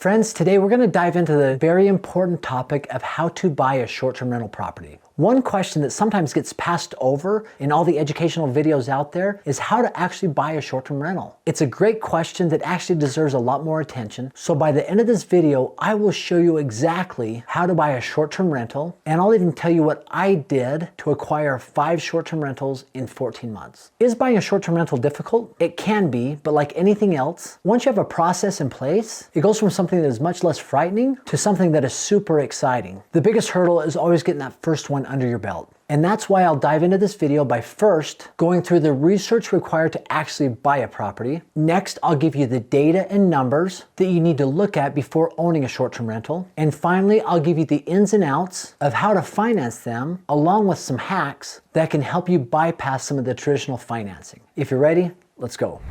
Friends, today we're going to dive into the very important topic of how to buy a short-term rental property. One question that sometimes gets passed over in all the educational videos out there is how to actually buy a short-term rental. It's a great question that actually deserves a lot more attention. So by the end of this video, I will show you exactly how to buy a short-term rental, and I'll even tell you what I did to acquire 5 short-term rentals in 14 months. Is buying a short-term rental difficult? It can be, but like anything else, once you have a process in place, it goes from something that is much less frightening to something that is super exciting. The biggest hurdle is always getting that first one under your belt. And that's why I'll dive into this video by first going through the research required to actually buy a property. Next, I'll give you the data and numbers that you need to look at before owning a short-term rental. And finally, I'll give you the ins and outs of how to finance them, along with some hacks that can help you bypass some of the traditional financing. If you're ready, let's go.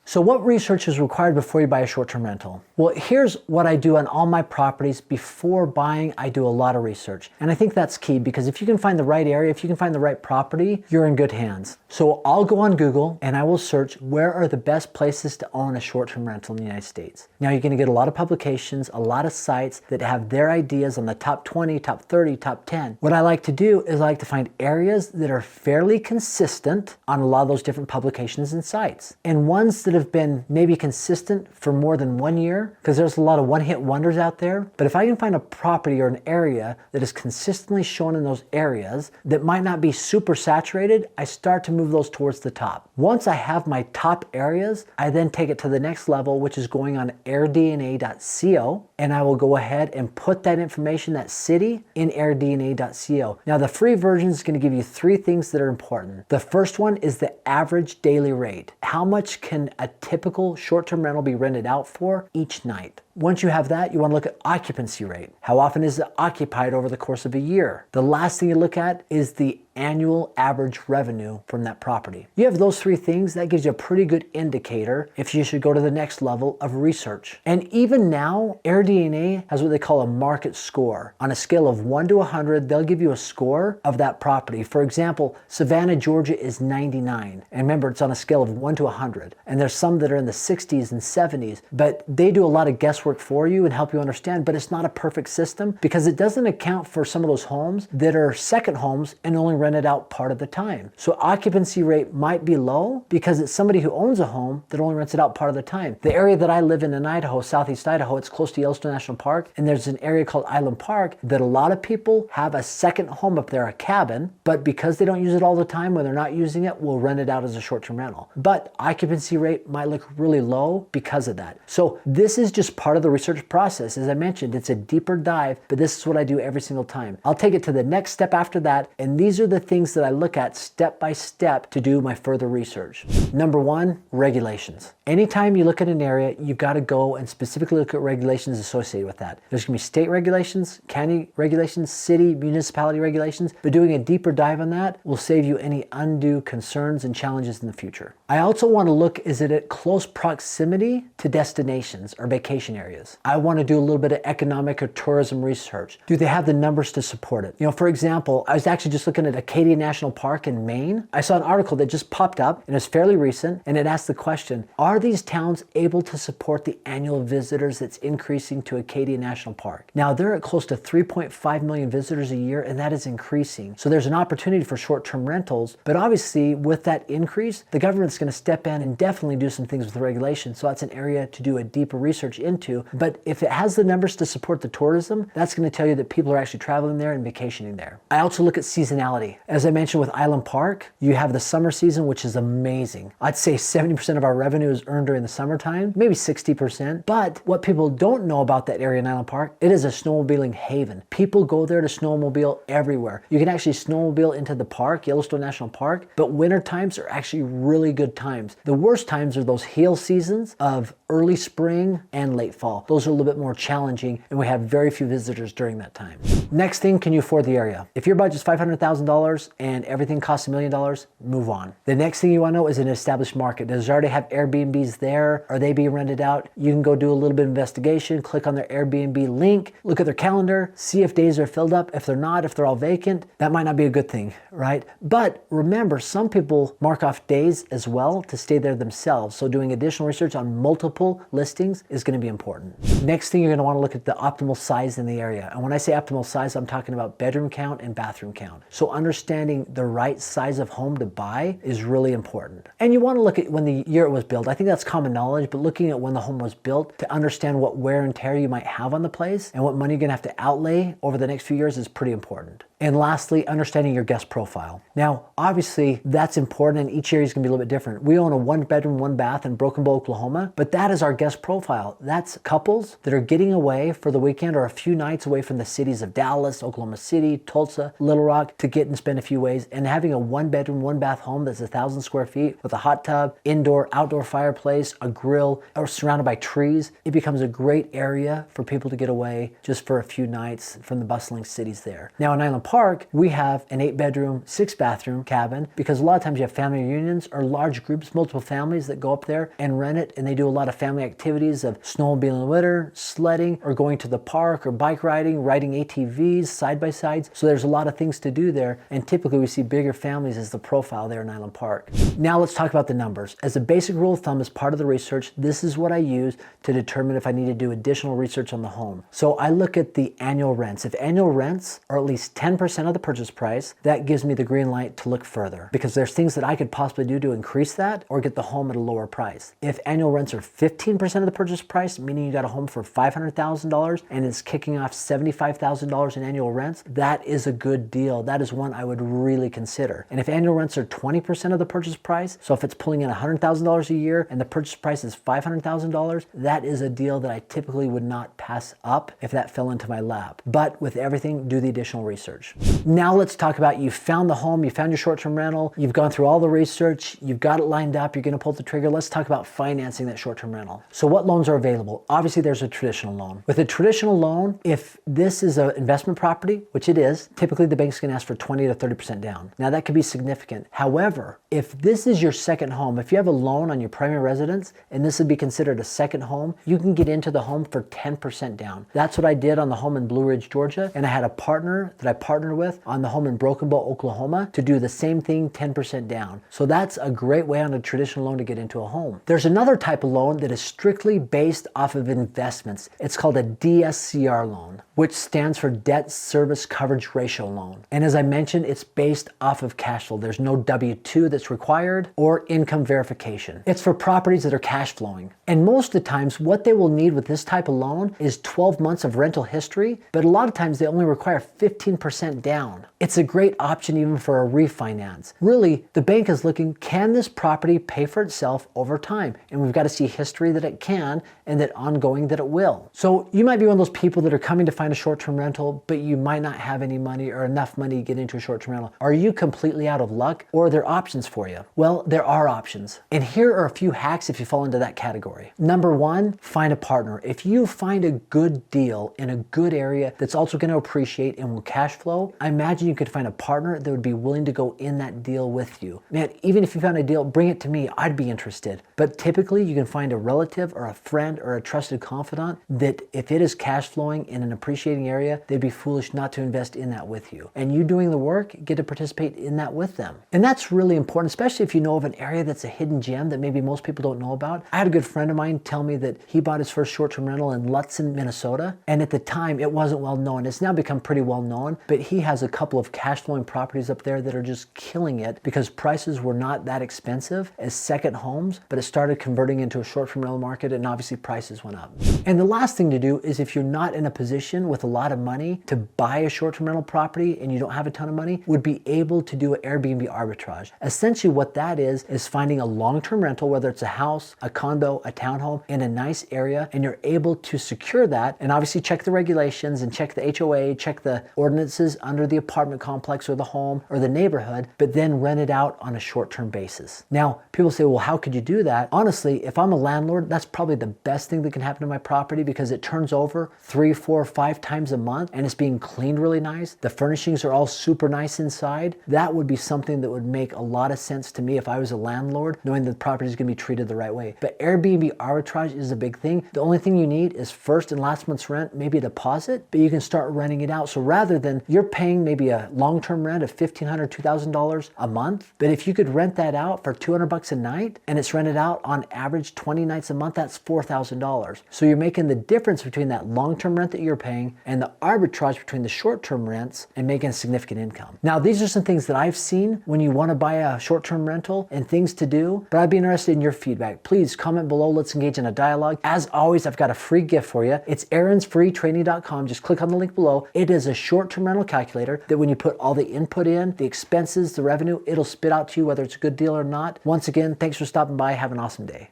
So what research is required before you buy a short-term rental? Well, here's what I do on all my properties. Before buying, I do a lot of research. And I think that's key because if you can find the right area, if you can find the right property, you're in good hands. So I'll go on Google and I will search where are the best places to own a short-term rental in the United States. Now you're gonna get a lot of publications, a lot of sites that have their ideas on the top 20, top 30, top 10. What I like to do is I like to find areas that are fairly consistent on a lot of those different publications and sites. And ones that have been maybe consistent for more than 1 year, because there's a lot of one-hit wonders out there. But if I can find a property or an area that is consistently shown in those areas that might not be super saturated, I start to move those towards the top. Once I have my top areas, I then take it to the next level, which is going on AirDNA.co, and I will go ahead and put that information, that city, in AirDNA.co. Now the free version is going to give you 3 things that are important. The first one is the average daily rate. How much can a typical short-term rental be rented out for each night? Once you have that, you want to look at occupancy rate. How often is it occupied over the course of a year? The last thing you look at is the annual average revenue from that property. You have those 3 things, that gives you a pretty good indicator if you should go to the next level of research. And even now, AirDNA has what they call a market score. On a scale of 1 to 100, they'll give you a score of that property. For example, Savannah, Georgia is 99. And remember, it's on a scale of 1 to 100. And there's some that are in the 60s and 70s, but they do a lot of guesswork for you and help you understand, but it's not a perfect system because it doesn't account for some of those homes that are second homes and only rented out part of the time. So occupancy rate might be low because it's somebody who owns a home that only rents it out part of the time. The area that I live in Idaho, southeast Idaho, it's close to Yellowstone National Park, and there's an area called Island Park that a lot of people have a second home up there, a cabin, but because they don't use it all the time, when they're not using it, will rent it out as a short-term rental. But occupancy rate might look really low because of that. So this is just part of the research process. As I mentioned, it's a deeper dive, but this is what I do every single time. I'll take it to the next step after that, and these are the things that I look at step by step to do my further research. Number 1, regulations. Anytime you look at an area, you've got to go and specifically look at regulations associated with that. There's going to be state regulations, county regulations, city, municipality regulations, but doing a deeper dive on that will save you any undue concerns and challenges in the future. I also want to look, is it at close proximity to destinations or vacation areas? I want to do a little bit of economic or tourism research. Do they have the numbers to support it? You know, for example, I was actually just looking at Acadia National Park in Maine. I saw an article that just popped up and it's fairly recent, and it asked the question, are these towns able to support the annual visitors that's increasing to Acadia National Park? Now they're at close to 3.5 million visitors a year, and that is increasing. So there's an opportunity for short-term rentals, but obviously with that increase, the government's going to step in and definitely do some things with the regulation. So that's an area to do a deeper research into. But if it has the numbers to support the tourism, that's going to tell you that people are actually traveling there and vacationing there. I also look at seasonality. As I mentioned with Island Park, you have the summer season, which is amazing. I'd say 70% of our revenue is earned during the summertime, maybe 60%. But what people don't know about that area in Island Park, it is a snowmobiling haven. People go there to snowmobile everywhere. You can actually snowmobile into the park, Yellowstone National Park, but winter times are actually really good times. The worst times are those hail seasons of early spring and late fall. Those are a little bit more challenging, and we have very few visitors during that time. Next thing, can you afford the area? If your budget's $500,000 and everything costs $1 million, move on. The next thing you want to know is an established market. Does it already have Airbnbs there? Are they being rented out? You can go do a little bit of investigation, click on their Airbnb link, look at their calendar, see if days are filled up. If they're not, if they're all vacant, that might not be a good thing, right? But remember, some people mark off days as well to stay there themselves. So doing additional research on multiple listings is going to be important. Next thing, you're going to want to look at the optimal size in the area. And when I say optimal size, I'm talking about bedroom count and bathroom count. So understanding the right size of home to buy is really important. And you want to look at when the year it was built. I think that's common knowledge, but looking at when the home was built to understand what wear and tear you might have on the place and what money you're going to have to outlay over the next few years is pretty important. And lastly, understanding your guest profile. Now, obviously, that's important, and each area is going to be a little bit different. We own a 1-bedroom, 1-bath in Broken Bow, Oklahoma, but that is our guest profile. That's couples that are getting away for the weekend or a few nights away from the cities of Dallas, Oklahoma City, Tulsa, Little Rock to get and spend a few days, and having a 1-bedroom, 1-bath home that's 1,000 square feet with a hot tub, indoor, outdoor fireplace, a grill, or surrounded by trees, it becomes a great area for people to get away just for a few nights from the bustling cities there. Now, in Island Park, we have an 8-bedroom, 6-bathroom cabin because a lot of times you have family reunions or large groups, multiple families that go up there and rent it, and they do a lot of family activities of snowmobiling in the winter, sledding, or going to the park, or bike riding, riding ATVs, side-by-sides. So there's a lot of things to do there, and typically we see bigger families as the profile there in Island Park. Now let's talk about the numbers. As a basic rule of thumb, as part of the research, this is what I use to determine if I need to do additional research on the home. So I look at the annual rents. If annual rents are at least 10% of the purchase price, that gives me the green light to look further because there's things that I could possibly do to increase that or get the home at a lower price. If annual rents are 15% of the purchase price, meaning you got a home for $500,000 and it's kicking off $75,000 in annual rents, that is a good deal. That is one I would really consider. And if annual rents are 20% of the purchase price, so if it's pulling in $100,000 a year and the purchase price is $500,000, that is a deal that I typically would not pass up if that fell into my lap. But with everything, do the additional research. Now let's talk about you found the home, you found your short-term rental, you've gone through all the research, you've got it lined up, you're going to pull the trigger. Let's talk about financing that short-term rental. So what loans are available? Obviously, there's a traditional loan. With a traditional loan, if this is an investment property, which it is, typically the bank's going to ask for 20 to 30% down. Now that could be significant. However, if this is your second home, if you have a loan on your primary residence and this would be considered a second home, you can get into the home for 10% down. That's what I did on the home in Blue Ridge, Georgia, and I had a partner that I partnered with on the home in Broken Bow, Oklahoma to do the same thing, 10% down. So that's a great way on a traditional loan to get into a home. There's another type of loan that is strictly based off of investments. It's called a DSCR loan, which stands for Debt Service Coverage Ratio loan. And as I mentioned, it's based off of cash flow. There's no W-2 that's required or income verification. It's for properties that are cash flowing. And most of the times what they will need with this type of loan is 12 months of rental history, but a lot of times they only require 15% down. It's a great option even for a refinance. Really, the bank is looking, can this property pay for itself over time? And we've got to see history that it can and that ongoing that it will. So you might be one of those people that are coming to find a short-term rental, but you might not have any money or enough money to get into a short-term rental. Are you completely out of luck, or are there options for you? Well, there are options. And here are a few hacks if you fall into that category. Number one, find a partner. If you find a good deal in a good area that's also going to appreciate and will cash flow, I imagine you could find a partner that would be willing to go in that deal with you. Man, even if you found a deal, bring it to me. I'd be interested. But typically you can find a relative or a friend or a trusted confidant that if it is cash flowing in an appreciating area, they'd be foolish not to invest in that with you. And you doing the work, get to participate in that with them. And that's really important, especially if you know of an area that's a hidden gem that maybe most people don't know about. I had a good friend of mine tell me that he bought his first short-term rental in Lutsen, Minnesota. And at the time, it wasn't well known. It's now become pretty well known, but he has a couple of cash flowing properties up there that are just killing it because prices were not that expensive as second homes, but it started converting into a short-term rental market and obviously prices went up. And the last thing to do is if you're not in a position with a lot of money to buy a short-term rental property and you don't have a ton of money, would be able to do an Airbnb arbitrage. Essentially what that is finding a long-term rental, whether it's a house, a condo, a townhome in a nice area, and you're able to secure that and obviously check the regulations and check the HOA, check the ordinances spaces under the apartment complex or the home or the neighborhood, but then rent it out on a short-term basis. Now, people say, well, how could you do that? Honestly, if I'm a landlord, that's probably the best thing that can happen to my property because it turns over 3, 4, 5 times a month and it's being cleaned really nice. The furnishings are all super nice inside. That would be something that would make a lot of sense to me if I was a landlord, knowing that the property is going to be treated the right way. But Airbnb arbitrage is a big thing. The only thing you need is first and last month's rent, maybe a deposit, but you can start renting it out. So rather than you're paying maybe a long-term rent of $1,500, $2,000 a month, but if you could rent that out for $200 a night and it's rented out on average 20 nights a month, that's $4,000. So you're making the difference between that long-term rent that you're paying and the arbitrage between the short-term rents and making a significant income. Now, these are some things that I've seen when you want to buy a short-term rental and things to do, but I'd be interested in your feedback. Please comment below. Let's engage in a dialogue. As always, I've got a free gift for you. It's aaron'sfreetraining.com. Just click on the link below. It is a short-term rental calculator that when you put all the input in, the expenses, the revenue, it'll spit out to you whether it's a good deal or not. Once again, thanks for stopping by. Have an awesome day.